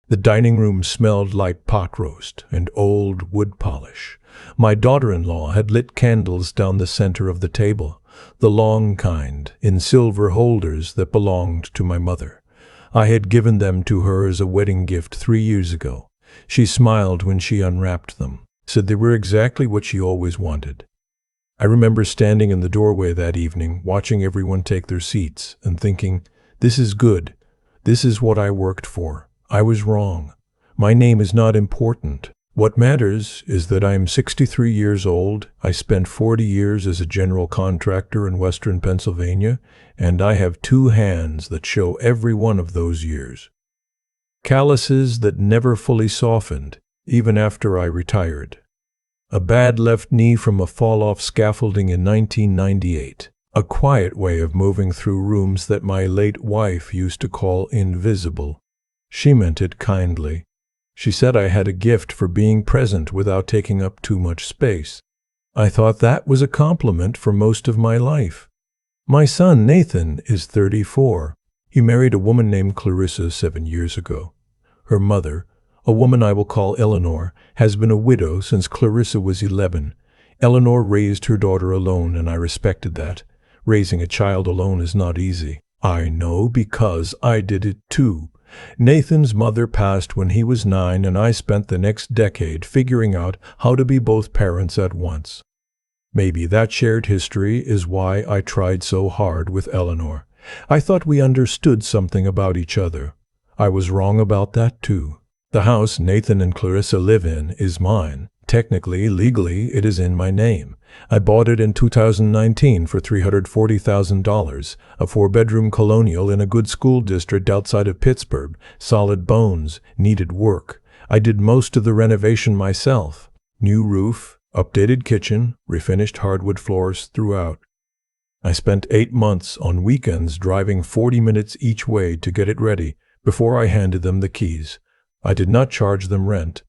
The dining room smelled like pot roast and old wood polish. My daughter-in-law had lit candles down the center of the table, the long kind, in silver holders that belonged to my mother. I had given them to her as a wedding gift 3 years ago. She smiled when she unwrapped them, said they were exactly what she always wanted. I remember standing in the doorway that evening, watching everyone take their seats, and thinking, this is good. This is what I worked for. I was wrong. My name is not important. What matters is that I am 63 years old, I spent 40 years as a general contractor in western Pennsylvania, and I have 2 hands that show every one of those years. Calluses that never fully softened, even after I retired. A bad left knee from a fall-off scaffolding in 1998. A quiet way of moving through rooms that my late wife used to call invisible. She meant it kindly. She said I had a gift for being present without taking up too much space. I thought that was a compliment for most of my life. My son, Nathan, is 34. He married a woman named Clarissa 7 years ago. Her mother, a woman I will call Eleanor, has been a widow since Clarissa was 11. Eleanor raised her daughter alone, and I respected that. Raising a child alone is not easy. I know because I did it too. Nathan's mother passed when he was 9, and I spent the next decade figuring out how to be both parents at once. Maybe that shared history is why I tried so hard with Eleanor. I thought we understood something about each other. I was wrong about that too. The house Nathan and Clarissa live in is mine. Technically, legally, it is in my name. I bought it in 2019 for $340,000, a 4-bedroom colonial in a good school district outside of Pittsburgh. Solid bones, needed work. I did most of the renovation myself. New roof, updated kitchen, refinished hardwood floors throughout. I spent 8 months on weekends driving 40 minutes each way to get it ready before I handed them the keys. I did not charge them rent.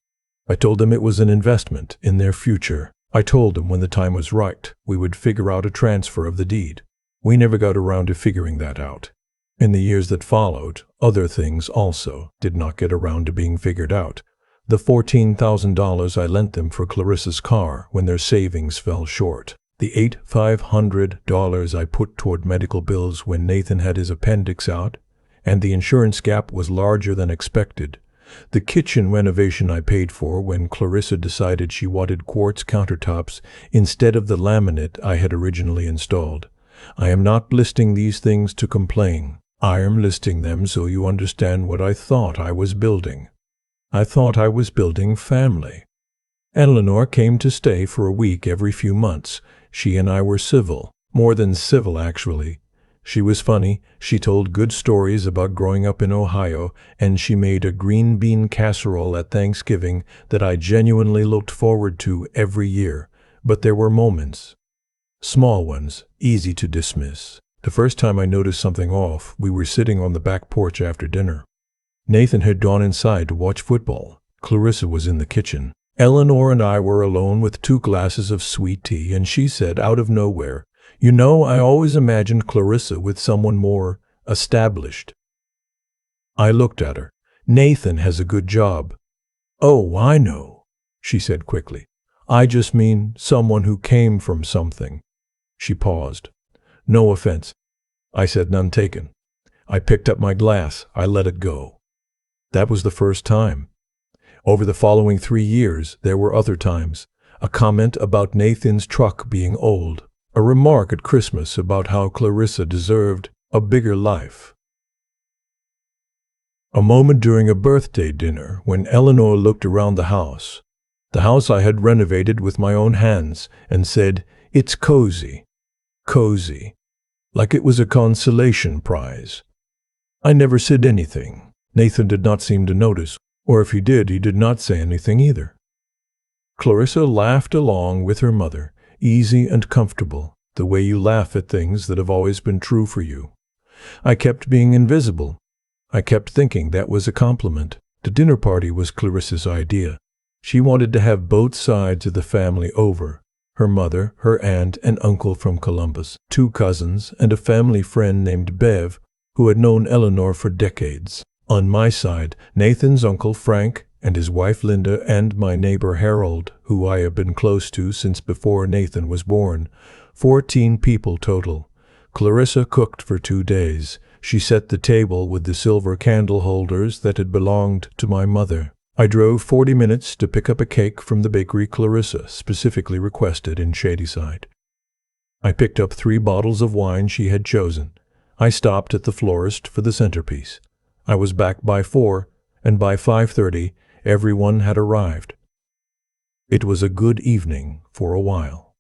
I told them it was an investment in their future. I told them when the time was right, we would figure out a transfer of the deed. We never got around to figuring that out. In the years that followed, other things also did not get around to being figured out. The $14,000 I lent them for Clarissa's car when their savings fell short. The $8,500 I put toward medical bills when Nathan had his appendix out, and the insurance gap was larger than expected. The kitchen renovation I paid for when Clarissa decided she wanted quartz countertops instead of the laminate I had originally installed. I am not listing these things to complain. I am listing them so you understand what I thought I was building. I thought I was building family. Eleanor came to stay for a week every few months. She and I were civil, more than civil actually. She was funny, she told good stories about growing up in Ohio, and she made a green bean casserole at Thanksgiving that I genuinely looked forward to every year. But there were moments. Small ones, easy to dismiss. The first time I noticed something off, we were sitting on the back porch after dinner. Nathan had gone inside to watch football. Clarissa was in the kitchen. Eleanor and I were alone with 2 glasses of sweet tea, and she said out of nowhere, "You know, I always imagined Clarissa with someone more established." I looked at her. "Nathan has a good job." "Oh, I know," she said quickly. "I just mean someone who came from something." She paused. "No offense." I said, "None taken." I picked up my glass. I let it go. That was the first time. Over the following 3 years, there were other times. A comment about Nathan's truck being old. A remark at Christmas about how Clarissa deserved a bigger life. A moment during a birthday dinner when Eleanor looked around the house I had renovated with my own hands, and said, "It's cozy." Cozy. Like it was a consolation prize. I never said anything. Nathan did not seem to notice, or if he did not say anything either. Clarissa laughed along with her mother. Easy and comfortable, the way you laugh at things that have always been true for you. I kept being invisible. I kept thinking that was a compliment. The dinner party was Clarissa's idea. She wanted to have both sides of the family over. Her mother, her aunt and uncle from Columbus, 2 cousins, and a family friend named Bev, who had known Eleanor for decades. On my side, Nathan's uncle Frank and his wife Linda and my neighbor Harold, who I have been close to since before Nathan was born. 14 people total. Clarissa cooked for 2 days. She set the table with the silver candle holders that had belonged to my mother. I drove 40 minutes to pick up a cake from the bakery Clarissa specifically requested in Shadyside. I picked up 3 bottles of wine she had chosen. I stopped at the florist for the centerpiece. I was back by 4, and by 5:30 everyone had arrived. It was a good evening for a while.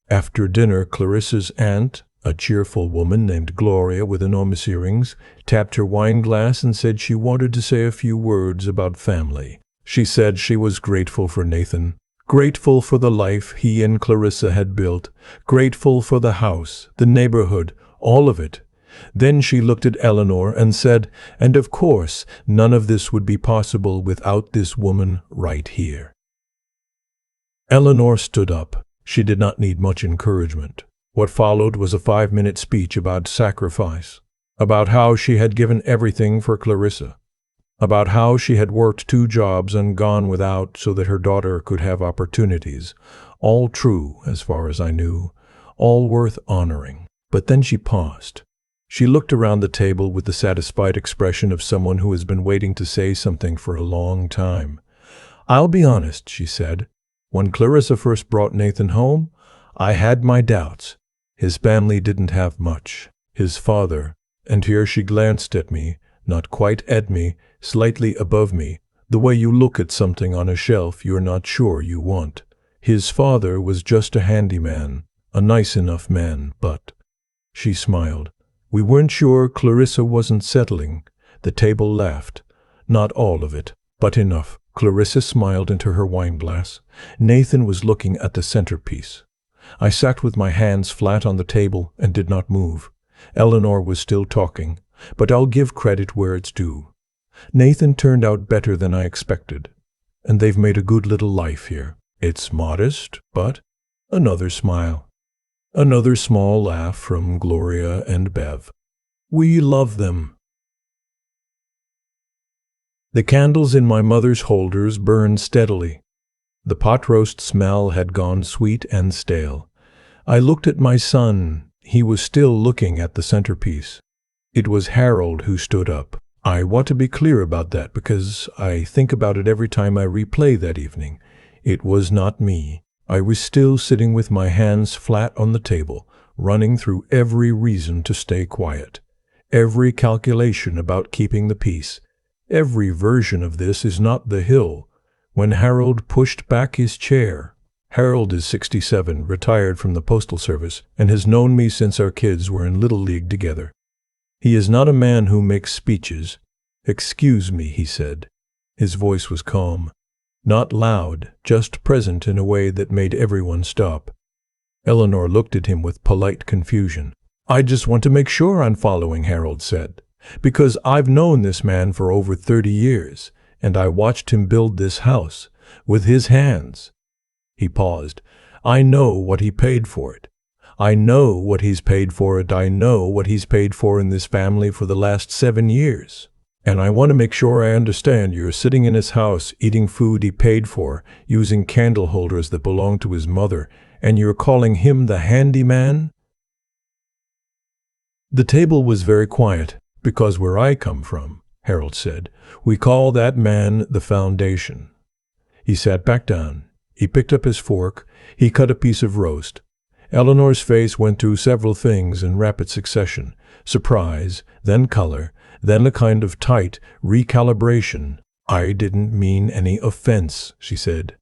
After dinner, Clarissa's aunt, a cheerful woman named Gloria with enormous earrings, tapped her wine glass and said she wanted to say a few words about family. She said she was grateful for Nathan, grateful for the life he and Clarissa had built, grateful for the house, the neighborhood, all of it. Then she looked at Eleanor and said, and of course, none of this would be possible without this woman right here. Eleanor stood up. She did not need much encouragement. What followed was a 5-minute speech about sacrifice, about how she had given everything for Clarissa, about how she had worked 2 jobs and gone without so that her daughter could have opportunities. All true, as far as I knew, all worth honoring. But then she paused. She looked around the table with the satisfied expression of someone who has been waiting to say something for a long time. "I'll be honest," she said. "When Clarissa first brought Nathan home, I had my doubts. His family didn't have much. His father," and here she glanced at me, not quite at me, slightly above me, the way you look at something on a shelf you're not sure you want. "His father was just a handyman, a nice enough man, but—" She smiled. "We weren't sure Clarissa wasn't settling." The table laughed. "Not all of it, but enough." Clarissa smiled into her wine glass. Nathan was looking at the centerpiece. I sat with my hands flat on the table and did not move. Eleanor was still talking, but I'll give credit where it's due. Nathan turned out better than I expected, and they've made a good little life here. It's modest, but— Another smile. Another small laugh from Gloria and Bev. "We love them." The candles in my mother's holders burned steadily. The pot roast smell had gone sweet and stale. I looked at my son. He was still looking at the centerpiece. It was Harold who stood up. I want to be clear about that because I think about it every time I replay that evening. It was not me. I was still sitting with my hands flat on the table, running through every reason to stay quiet, every calculation about keeping the peace. Every version of this is not the hill. When Harold pushed back his chair— Harold is 67, retired from the postal service, and has known me since our kids were in Little League together. He is not a man who makes speeches. "Excuse me," he said. His voice was calm. Not loud, just present in a way that made everyone stop. Eleanor looked at him with polite confusion. "I just want to make sure I'm following," Harold said, "because I've known this man for over 30 years, and I watched him build this house with his hands." He paused. "I know what he paid for it. I know what he's paid for it. I know what he's paid for in this family for the last 7 years. And I want to make sure I understand you're sitting in his house, eating food he paid for, using candle holders that belonged to his mother, and you're calling him the handyman?" "The table was very quiet, because where I come from," Harold said, "we call that man the foundation." He sat back down. He picked up his fork. He cut a piece of roast. Eleanor's face went through several things in rapid succession: surprise, then color, then a kind of tight recalibration. "I didn't mean any offense," she said.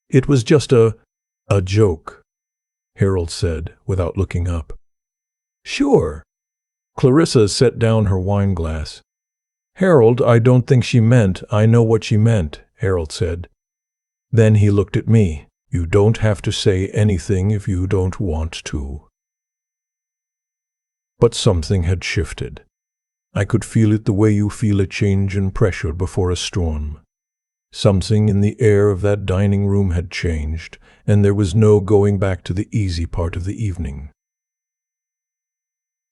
"It was just a joke," Harold said, without looking up. "Sure." Clarissa set down her wine glass. "Harold, I don't think she meant— I know what she meant," Harold said. Then he looked at me. "You don't have to say anything if you don't want to." But something had shifted. I could feel it the way you feel a change in pressure before a storm. Something in the air of that dining room had changed, and there was no going back to the easy part of the evening.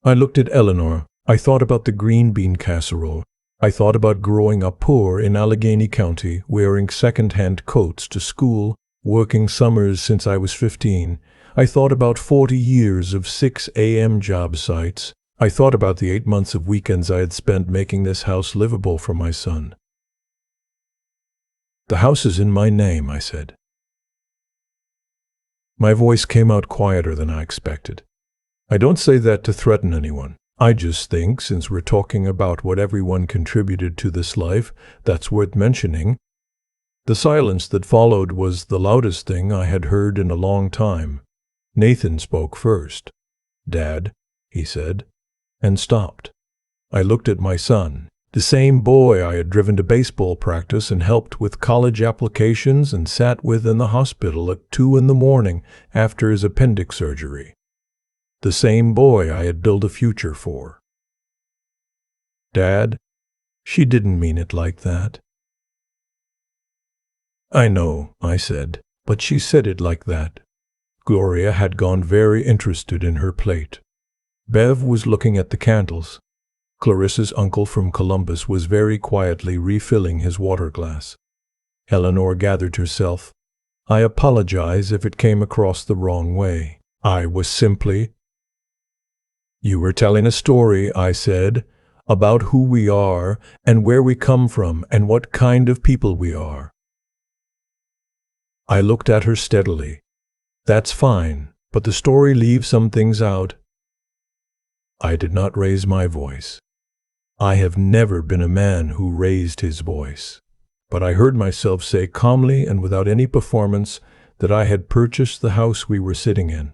I looked at Eleanor. I thought about the green bean casserole. I thought about growing up poor in Allegheny County, wearing second-hand coats to school, working summers since I was 15. I thought about 40 years of 6 a.m. job sites. I thought about the 8 months of weekends I had spent making this house livable for my son. "The house is in my name," I said. My voice came out quieter than I expected. I don't say that to threaten anyone. I just think, since we're talking about what everyone contributed to this life, that's worth mentioning. The silence that followed was the loudest thing I had heard in a long time. Nathan spoke first. "Dad," he said, and stopped. I looked at my son, the same boy I had driven to baseball practice and helped with college applications and sat with in the hospital at 2 a.m. after his appendix surgery. The same boy I had built a future for. "Dad, she didn't mean it like that." "I know," I said, "but she said it like that." Gloria had gone very interested in her plate. Bev was looking at the candles. Clarissa's uncle from Columbus was very quietly refilling his water glass. Eleanor gathered herself. "I apologize if it came across the wrong way. I was simply—" "You were telling a story," I said, "about who we are and where we come from and what kind of people we are." I looked at her steadily. "That's fine, but the story leaves some things out." I did not raise my voice. I have never been a man who raised his voice. But I heard myself say calmly and without any performance that I had purchased the house we were sitting in,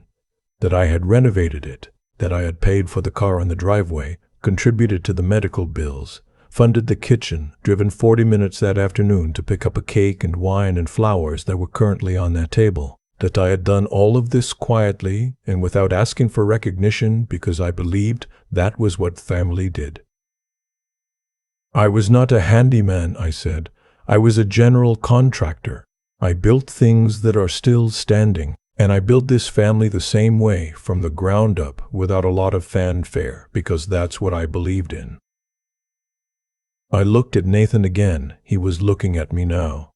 that I had renovated it, that I had paid for the car in the driveway, contributed to the medical bills, funded the kitchen, driven 40 minutes that afternoon to pick up a cake and wine and flowers that were currently on that table, that I had done all of this quietly and without asking for recognition because I believed that was what family did. "I was not a handyman," I said. "I was a general contractor. I built things that are still standing, and I built this family the same way, from the ground up, without a lot of fanfare, because that's what I believed in." I looked at Nathan again. He was looking at me now.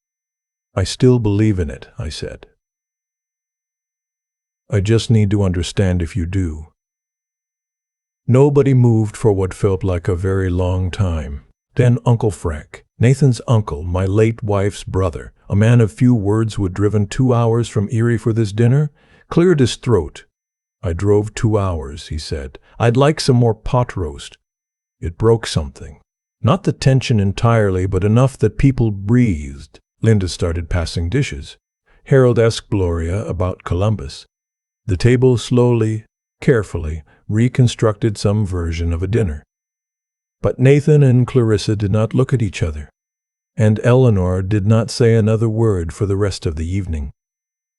"I still believe in it," I said. "I just need to understand if you do." Nobody moved for what felt like a very long time. Then Uncle Frank, Nathan's uncle, my late wife's brother, a man of few words who had driven 2 hours from Erie for this dinner, cleared his throat. "I drove 2 hours," he said. "I'd like some more pot roast." It broke something. Not the tension entirely, but enough that people breathed. Linda started passing dishes. Harold asked Gloria about Columbus. The table slowly, carefully, reconstructed some version of a dinner. But Nathan and Clarissa did not look at each other, and Eleanor did not say another word for the rest of the evening.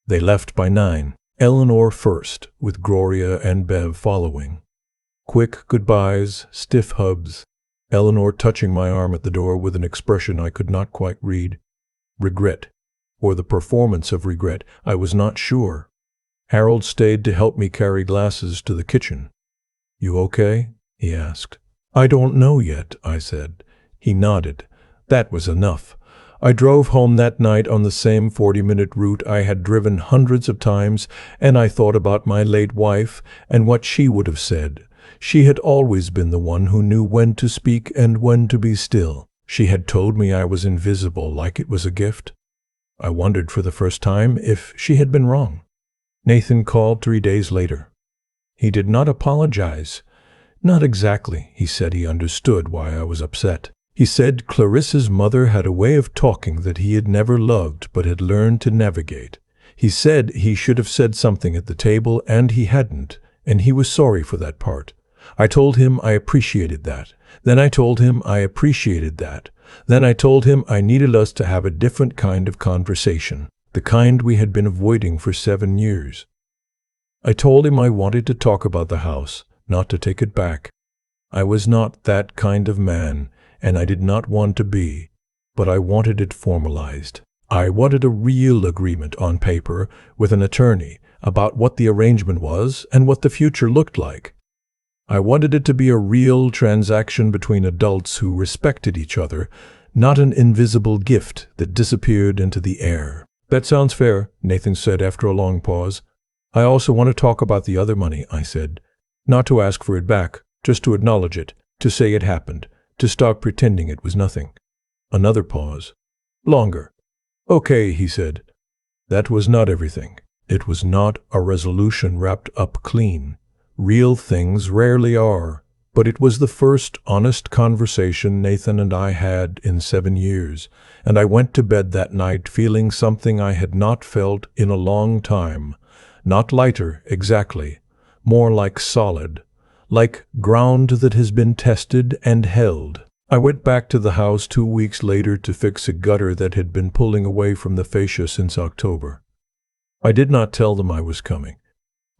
They left by 9, Eleanor first, with Gloria and Bev following. Quick goodbyes, stiff hugs, Eleanor touching my arm at the door with an expression I could not quite read. Regret, or the performance of regret, I was not sure. Harold stayed to help me carry glasses to the kitchen. "You okay?" he asked. "I don't know yet," I said. He nodded. That was enough. I drove home that night on the same 40-minute route I had driven hundreds of times, and I thought about my late wife and what she would have said. She had always been the one who knew when to speak and when to be still. She had told me I was invisible, like it was a gift. I wondered for the first time if she had been wrong. Nathan called 3 days later. He did not apologize. Not exactly. He said he understood why I was upset. He said Clarissa's mother had a way of talking that he had never loved but had learned to navigate. He said he should have said something at the table, and he hadn't, and he was sorry for that part. I told him I appreciated that. Then I told him I appreciated that. Then I told him I needed us to have a different kind of conversation, the kind we had been avoiding for 7 years. I told him I wanted to talk about the house, not to take it back. I was not that kind of man, and I did not want to be, but I wanted it formalized. I wanted a real agreement on paper with an attorney about what the arrangement was and what the future looked like. I wanted it to be a real transaction between adults who respected each other, not an invisible gift that disappeared into the air. That sounds fair, Nathan said after a long pause. I also want to talk about the other money, I said. Not to ask for it back, just to acknowledge it, to say it happened, to stop pretending it was nothing. Another pause. Longer. Okay, he said. That was not everything. It was not a resolution wrapped up clean. Real things rarely are, but it was the first honest conversation Nathan and I had in 7 years, and I went to bed that night feeling something I had not felt in a long time. Not lighter, exactly, more like solid, like ground that has been tested and held. I went back to the house 2 weeks later to fix a gutter that had been pulling away from the fascia since October. I did not tell them I was coming.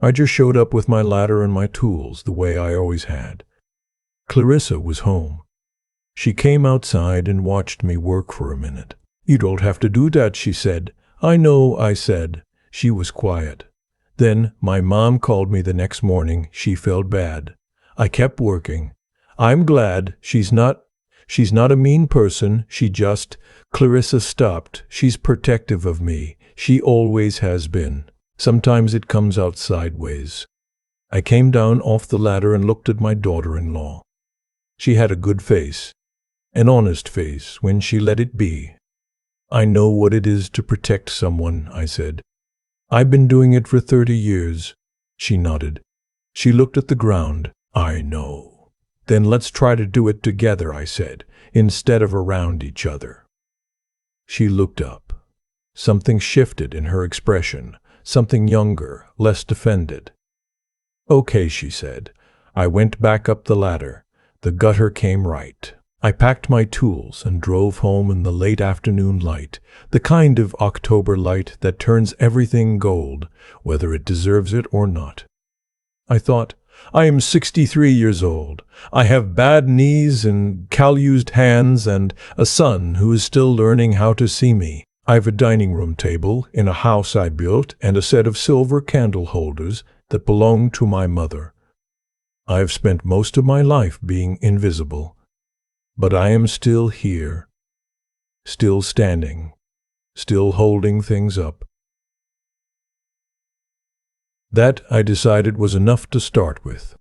I just showed up with my ladder and my tools the way I always had. Clarissa was home. She came outside and watched me work for a minute. You don't have to do that, she said. I know, I said. She was quiet. Then my mom called me the next morning. She felt bad. I kept working. I'm glad she's not a mean person. Clarissa stopped. She's protective of me. She always has been. Sometimes it comes out sideways. I came down off the ladder and looked at my daughter-in-law. She had a good face, an honest face when she let it be. I know what it is to protect someone, I said. I've been doing it for 30 years. She nodded. She looked at the ground. I know. Then let's try to do it together, I said, instead of around each other. She looked up. Something shifted in her expression, something younger, less defended. Okay, she said. I went back up the ladder. The gutter came right. I packed my tools and drove home in the late afternoon light, the kind of October light that turns everything gold, whether it deserves it or not. I thought, I am 63 years old. I have bad knees and calloused hands and a son who is still learning how to see me. I have a dining room table in a house I built and a set of silver candle holders that belonged to my mother. I have spent most of my life being invisible, but I am still here, still standing, still holding things up. That, I decided, was enough to start with.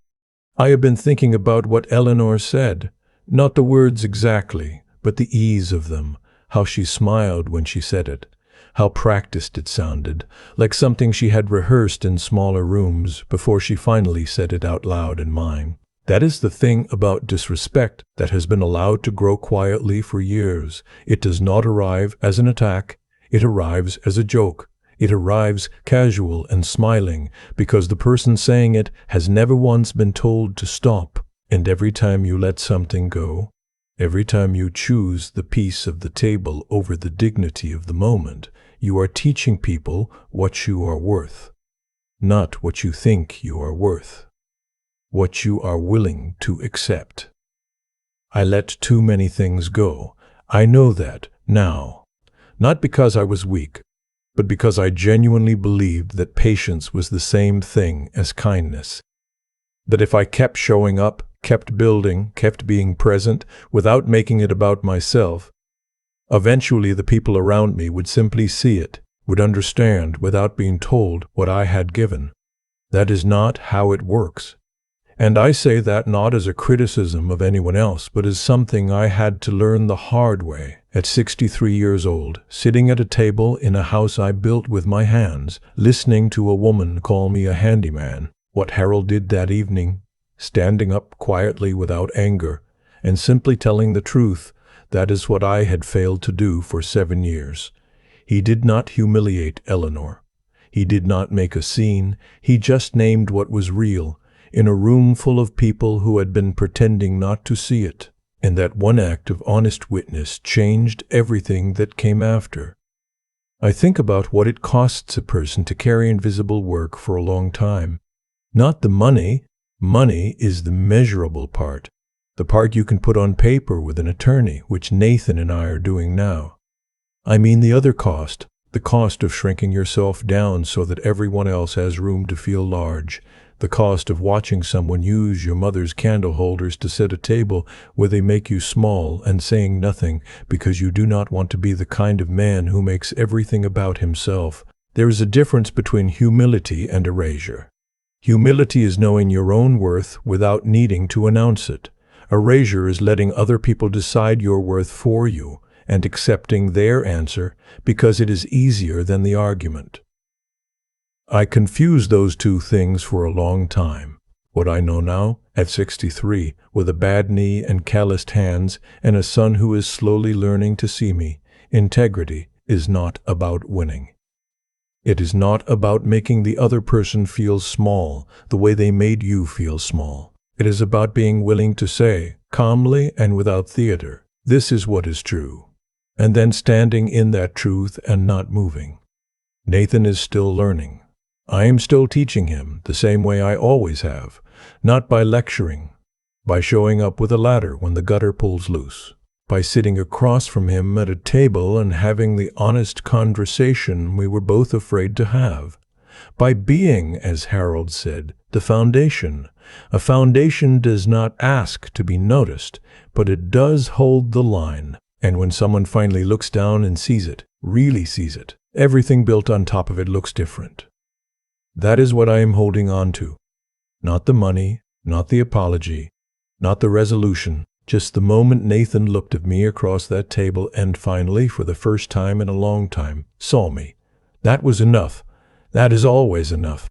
I have been thinking about what Eleanor said, not the words exactly, but the ease of them, how she smiled when she said it, how practiced it sounded, like something she had rehearsed in smaller rooms before she finally said it out loud in mine. That is the thing about disrespect that has been allowed to grow quietly for years. It does not arrive as an attack. It arrives as a joke. It arrives casual and smiling because the person saying it has never once been told to stop. And every time you let something go, every time you choose the peace of the table over the dignity of the moment, you are teaching people what you are worth, not what you think you are worth, what you are willing to accept. I let too many things go. I know that now, not because I was weak, but because I genuinely believed that patience was the same thing as kindness. That if I kept showing up, kept building, kept being present, without making it about myself, eventually the people around me would simply see it, would understand without being told what I had given. That is not how it works. And I say that not as a criticism of anyone else, but as something I had to learn the hard way. At 63 years old, sitting at a table in a house I built with my hands, listening to a woman call me a handyman. What Harold did that evening, standing up quietly without anger, and simply telling the truth, that is what I had failed to do for 7 years. He did not humiliate Eleanor. He did not make a scene. He just named what was real, in a room full of people who had been pretending not to see it. And that one act of honest witness changed everything that came after. I think about what it costs a person to carry invisible work for a long time. Not the money. Money is the measurable part, the part you can put on paper with an attorney, which Nathan and I are doing now. I mean the other cost, the cost of shrinking yourself down so that everyone else has room to feel large, the cost of watching someone use your mother's candle holders to set a table where they make you small and saying nothing because you do not want to be the kind of man who makes everything about himself. There is a difference between humility and erasure. Humility is knowing your own worth without needing to announce it. Erasure is letting other people decide your worth for you and accepting their answer because it is easier than the argument. I confused those two things for a long time. What I know now, at 63, with a bad knee and calloused hands and a son who is slowly learning to see me, integrity is not about winning. It is not about making the other person feel small the way they made you feel small. It is about being willing to say, calmly and without theater, this is what is true, and then standing in that truth and not moving. Nathan is still learning. I am still teaching him the same way I always have, not by lecturing, by showing up with a ladder when the gutter pulls loose, by sitting across from him at a table and having the honest conversation we were both afraid to have, by being, as Harold said, the foundation. A foundation does not ask to be noticed, but it does hold the line. And when someone finally looks down and sees it, really sees it, everything built on top of it looks different. That is what I am holding on to. Not the money, not the apology, not the resolution, just the moment Nathan looked at me across that table and finally, for the first time in a long time, saw me. That was enough. That is always enough.